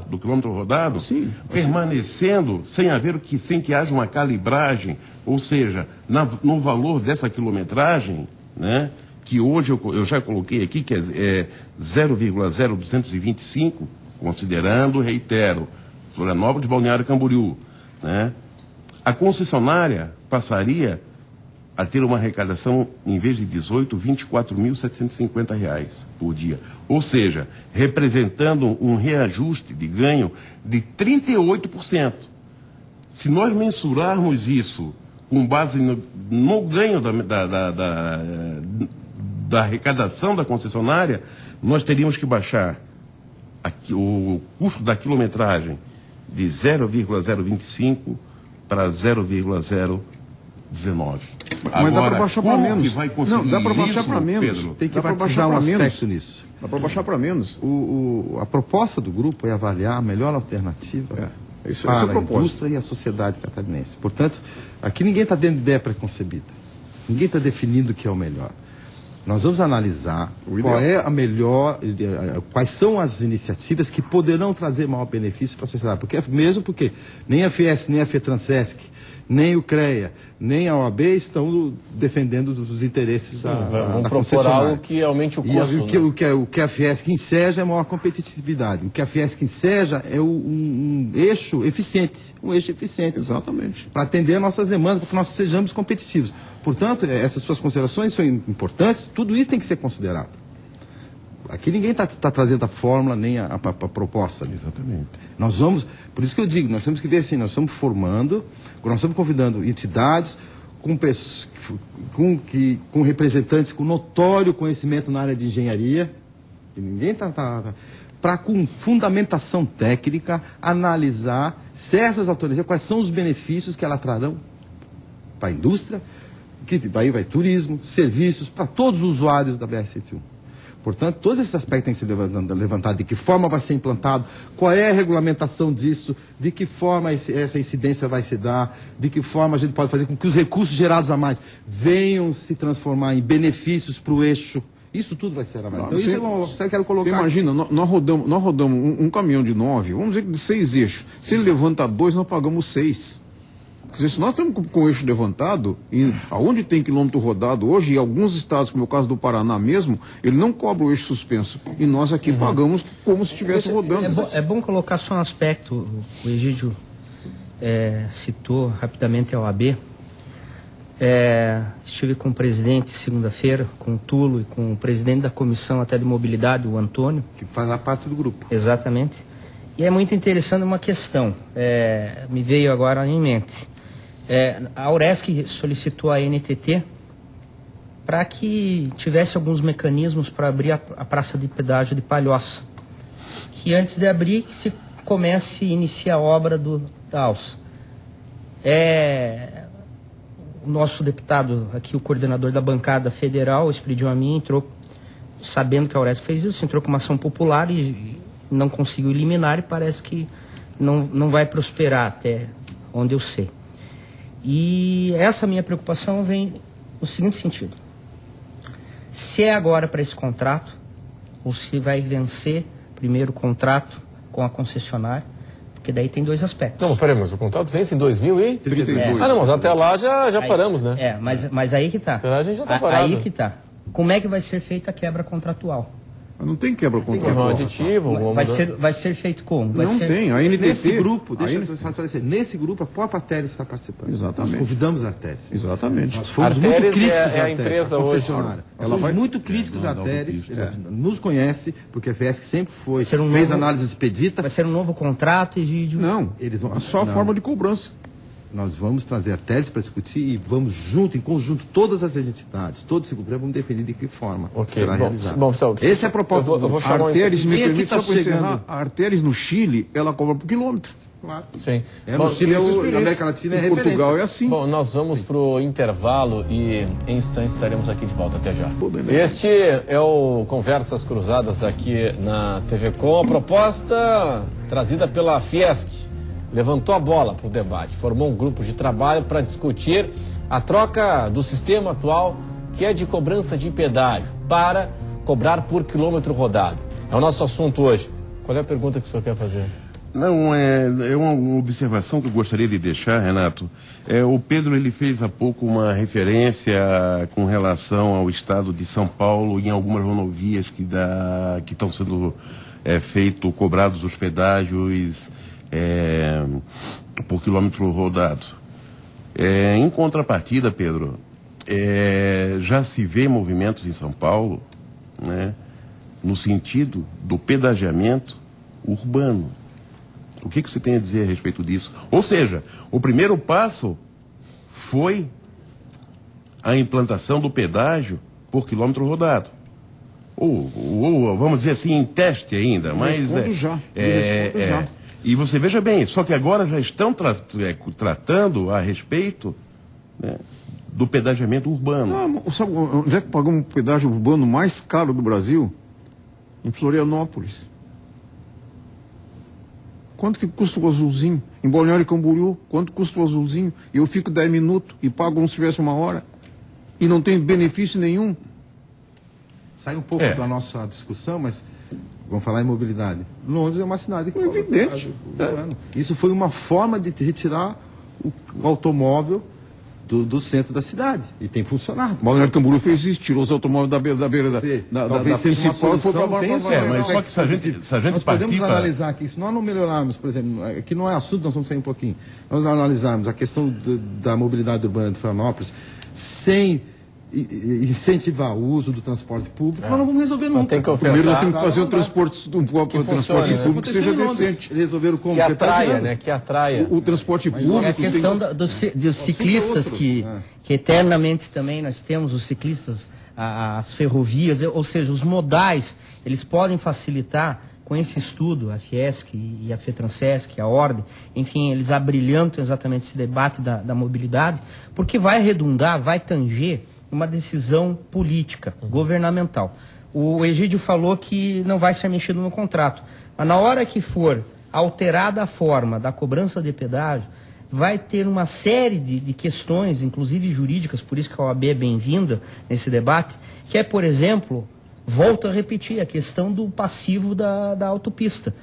do quilômetro rodado, sim, permanecendo sem que haja uma calibragem, ou seja, no valor dessa quilometragem, né, que hoje eu já coloquei aqui, que é 0,0225, considerando, reitero, Florianópolis, Balneário Camboriú, né, a concessionária passaria a ter uma arrecadação, em vez de 18, R$ 24.750 por dia. Ou seja, representando um reajuste de ganho de 38%. Se nós mensurarmos isso com base no ganho da arrecadação da concessionária, nós teríamos que baixar o custo da quilometragem de 0,025 para 0,019. Mas dá para baixar para menos. Que vai conseguir não, dá para baixar para menos. Pedro? Tem que batizar um aspecto nisso. Dá para baixar para menos. A proposta do grupo é avaliar a melhor alternativa para a indústria e a sociedade catarinense. Portanto, aqui ninguém está dando ideia preconcebida. Ninguém está definindo o que é o melhor. Nós vamos analisar qual é a melhor, quais são as iniciativas que poderão trazer maior benefício para a sociedade. Porque nem a Fiesc, nem a FETRANSESC, nem o CREA, nem a OAB estão defendendo os interesses da concessionária. Algo que aumente o custo. O que a Fiesc enseja é maior competitividade. O que a Fiesc enseja é um eixo eficiente. Exatamente. Para atender as nossas demandas, para que nós sejamos competitivos. Portanto, essas suas considerações são importantes, tudo isso tem que ser considerado. Aqui ninguém está trazendo a fórmula nem a proposta. Exatamente. Por isso que eu digo, nós temos que ver assim, nós estamos formando, nós estamos convidando entidades com representantes com notório conhecimento na área de engenharia, que ninguém para com fundamentação técnica, analisar se essas autoridades, quais são os benefícios que elas trarão para a indústria, que vai turismo, serviços, para todos os usuários da BR-101. Portanto, todos esses aspectos têm que ser levantados. De que forma vai ser implantado, qual é a regulamentação disso, de que forma essa incidência vai se dar, de que forma a gente pode fazer com que os recursos gerados a mais venham se transformar em benefícios para o eixo. Isso tudo vai ser avaliado. Então, isso é uma opção que eu quero colocar. Você imagina, nós rodamos um caminhão de 9, vamos dizer de 6 eixos. Se ele levanta 2, nós pagamos 6. Quer dizer, se nós estamos com o eixo levantado, e aonde tem quilômetro rodado hoje, em alguns estados, como é o caso do Paraná mesmo, ele não cobra o eixo suspenso. E nós aqui pagamos como se estivesse rodando. É bom colocar só um aspecto, o Egídio citou rapidamente a OAB. Estive com o presidente segunda-feira, com o Tulo e com o presidente da comissão até de mobilidade, o Antônio. Que faz parte do grupo. Exatamente. E é muito interessante uma questão, me veio agora em mente. A Auresc solicitou a NTT para que tivesse alguns mecanismos para abrir a praça de pedágio de Palhoça. Que antes de abrir, se comece e inicie a obra da alça. O nosso deputado aqui, o coordenador da bancada federal, expediu a mim, entrou, sabendo que a Auresc fez isso, entrou com uma ação popular e não conseguiu eliminar e parece que não vai prosperar até onde eu sei. E essa minha preocupação vem no seguinte sentido. Se é agora para esse contrato, ou se vai vencer primeiro o contrato com a concessionária, porque daí tem dois aspectos. Não, peraí, mas o contrato vence em 2032. Não, mas até lá já paramos, né? Mas aí que está. Até lá a gente já está parado. Aí que está. Como é que vai ser feita a quebra contratual? Não tem quebra contratual. Um aditivo. Vai ser feito como? Tem. A NTT... Nesse grupo, deixa eu esclarecer, nesse grupo a própria Artéries está participando. Exatamente. Nós convidamos a Artéries. Exatamente. Nós fomos Artéries muito críticos é à a empresa hoje. Nós fomos muito críticos à Artéries. Nos conhece, porque a Fiesc sempre fez análise expedita. Vai ser um novo contrato, Egídio? Não, só a forma de cobrança. Nós vamos trazer Artéries para discutir e vamos em conjunto, todas as entidades, todos os grupos, vamos definir de que forma será realizado. Bom, pessoal, essa é a proposta. Eu vou chamar a Artéries, me permite só para encerrar. A Artéries no Chile, ela cobra por quilômetro. Claro. Sim. No Chile, na América Latina é referência. Portugal é assim. Bom, nós vamos para o intervalo e em instantes estaremos aqui de volta. Até já. Este é o Conversas Cruzadas aqui na TV Com. A proposta trazida pela Fiesc levantou a bola para o debate, formou um grupo de trabalho para discutir a troca do sistema atual que é de cobrança de pedágio, para cobrar por quilômetro rodado. É o nosso assunto hoje. Qual é a pergunta que o senhor quer fazer? Não, é uma observação que eu gostaria de deixar, Renato. O Pedro ele fez há pouco uma referência com relação ao estado de São Paulo em algumas rodovias que estão sendo cobrados os pedágios por quilômetro rodado. Em contrapartida, Pedro, já se vê movimentos em São Paulo, né, no sentido do pedagiamento urbano. O que você tem a dizer a respeito disso? Ou seja, o primeiro passo foi a implantação do pedágio por quilômetro rodado. Ou vamos dizer assim, em teste ainda. Mas respondo já. E você veja bem, só que agora já estão tratando a respeito, né, do pedagiamento urbano. Sabe onde é que pagamos o pedágio urbano mais caro do Brasil? Em Florianópolis. Quanto que custa o azulzinho? Em Balneário Camboriú, quanto custa o azulzinho? Eu fico 10 minutos e pago como se tivesse 1 hora. E não tem benefício nenhum. Sai um pouco da nossa discussão, mas vamos falar em mobilidade. Londres é uma cidade que evidente. Isso foi uma forma de retirar o automóvel do centro da cidade. E tem funcionado. Balneário Camboriú fez isso, tirou os automóveis da beira da principal e foi para mas só que se a gente nós podemos analisar que se nós não melhorarmos, por exemplo, aqui não é assunto, nós vamos sair um pouquinho. Nós analisarmos a questão da mobilidade urbana de Florianópolis sem incentivar o uso do transporte público, nós não vamos resolver nunca. Tem que ofertar. Primeiro nós temos que fazer um transporte público que seja decente. Resolveram como? Que atraia, né? Que atraia. O transporte público. É a questão dos ciclistas que eternamente também nós temos, os ciclistas, as ferrovias, ou seja, os modais, eles podem facilitar com esse estudo, a Fiesc e a FETRANSESC, a Ordem, enfim, eles abrilhantam exatamente esse debate da mobilidade, porque vai redundar, vai tanger uma decisão política, governamental. O Egídio falou que não vai ser mexido no contrato, mas na hora que for alterada a forma da cobrança de pedágio, vai ter uma série de questões, inclusive jurídicas, por isso que a OAB é bem-vinda nesse debate, que é, por exemplo, volto a repetir, a questão do passivo da autopista.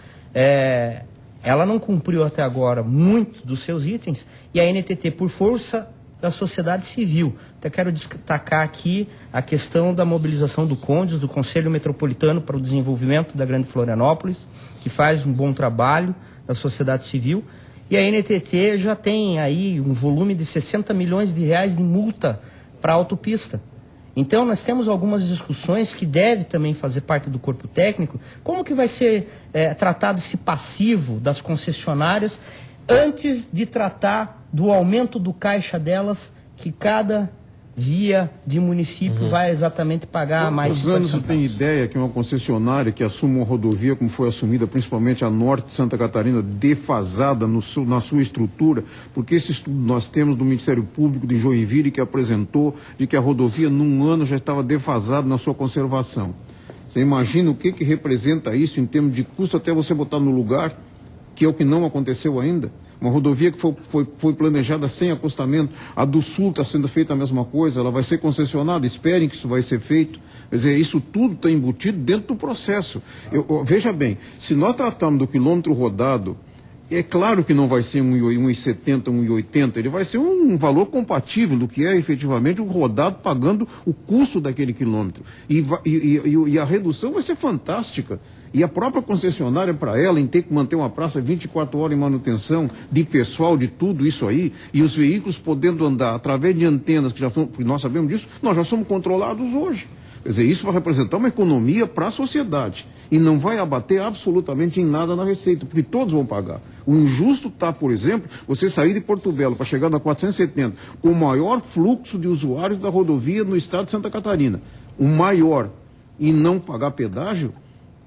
Ela não cumpriu até agora muito dos seus itens, e a NTT, por força da sociedade civil. Até quero destacar aqui a questão da mobilização do CONDES, do Conselho Metropolitano para o Desenvolvimento da Grande Florianópolis, que faz um bom trabalho da sociedade civil. E a NTT já tem aí um volume de 60 milhões de reais de multa para a autopista. Então nós temos algumas discussões que deve também fazer parte do corpo técnico. Como que vai ser tratado esse passivo das concessionárias antes de tratar do aumento do caixa delas, que cada via de município vai exatamente pagar mais. Quantos anos você tem ideia que uma concessionária que assuma uma rodovia como foi assumida, principalmente a norte de Santa Catarina, defasada na sua estrutura, porque esse estudo nós temos do Ministério Público de Joinville que apresentou de que a rodovia num ano já estava defasada na sua conservação. Você imagina o que representa isso em termos de custo até você botar no lugar, que é o que não aconteceu ainda? Uma rodovia que foi planejada sem acostamento. A do Sul está sendo feita a mesma coisa, ela vai ser concessionada, esperem que isso vai ser feito. Quer dizer, isso tudo está embutido dentro do processo. Veja bem, se nós tratarmos do quilômetro rodado, é claro que não vai ser 1,70, 1,80, ele vai ser um valor compatível do que é efetivamente o rodado pagando o custo daquele quilômetro. E a redução vai ser fantástica. E a própria concessionária, para ela, em ter que manter uma praça 24 horas em manutenção, de pessoal, de tudo isso aí, e os veículos podendo andar através de antenas, que já são, porque nós sabemos disso, nós já somos controlados hoje. Quer dizer, isso vai representar uma economia para a sociedade. E não vai abater absolutamente em nada na receita, porque todos vão pagar. O injusto está, por exemplo, você sair de Porto Belo para chegar na 470, com o maior fluxo de usuários da rodovia no estado de Santa Catarina. O maior. E não pagar pedágio.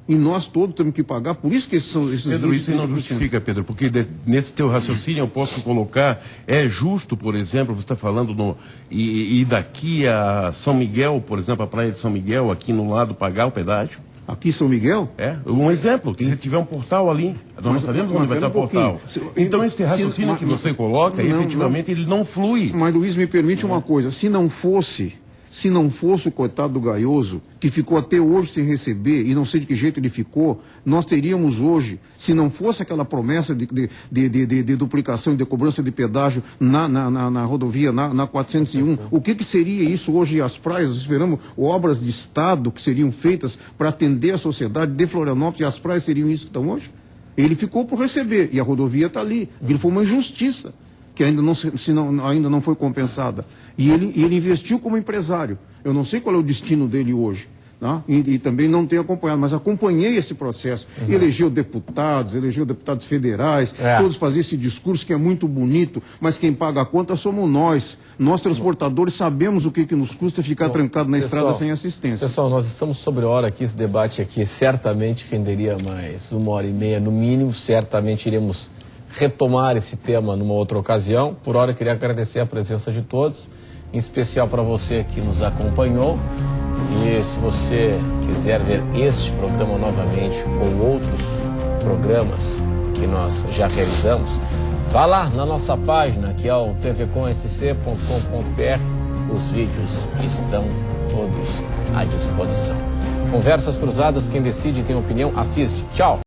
E nós todos temos que pagar, por isso que esses Pedro, isso não justifica, Pedro, porque nesse teu raciocínio eu posso colocar, é justo, por exemplo, você está falando e daqui a São Miguel, por exemplo, a praia de São Miguel, aqui no lado, pagar o pedágio? Aqui em São Miguel? Um exemplo, que se tiver um portal ali, nós sabemos onde vai estar o portal. Então esse raciocínio que você coloca, efetivamente, ele não flui. Mas Luiz, me permite uma coisa, se não fosse Se não fosse o coitado do Gaioso, que ficou até hoje sem receber, e não sei de que jeito ele ficou, nós teríamos hoje, se não fosse aquela promessa de duplicação e de cobrança de pedágio na rodovia, na 401, o que seria isso hoje as praias? Esperamos obras de Estado que seriam feitas para atender a sociedade de Florianópolis, e as praias seriam isso que estão hoje? Ele ficou por receber, e a rodovia está ali. Aquilo foi uma injustiça, que ainda não foi compensada. E ele investiu como empresário. Eu não sei qual é o destino dele hoje. Tá? E também não tenho acompanhado, mas acompanhei esse processo. Elegeu deputados federais, todos faziam esse discurso que é muito bonito, mas quem paga a conta somos nós. Nós, transportadores, sabemos o que nos custa ficar trancado na estrada sem assistência. Pessoal, nós estamos sobre hora aqui, esse debate aqui certamente renderia mais 1h30 no mínimo, certamente iremos retomar esse tema numa outra ocasião. Por hora, eu queria agradecer a presença de todos, em especial para você que nos acompanhou. E se você quiser ver este programa novamente ou outros programas que nós já realizamos, vá lá na nossa página, que é o tvcomsc.com.br. Os vídeos estão todos à disposição. Conversas Cruzadas, quem decide tem opinião, assiste. Tchau!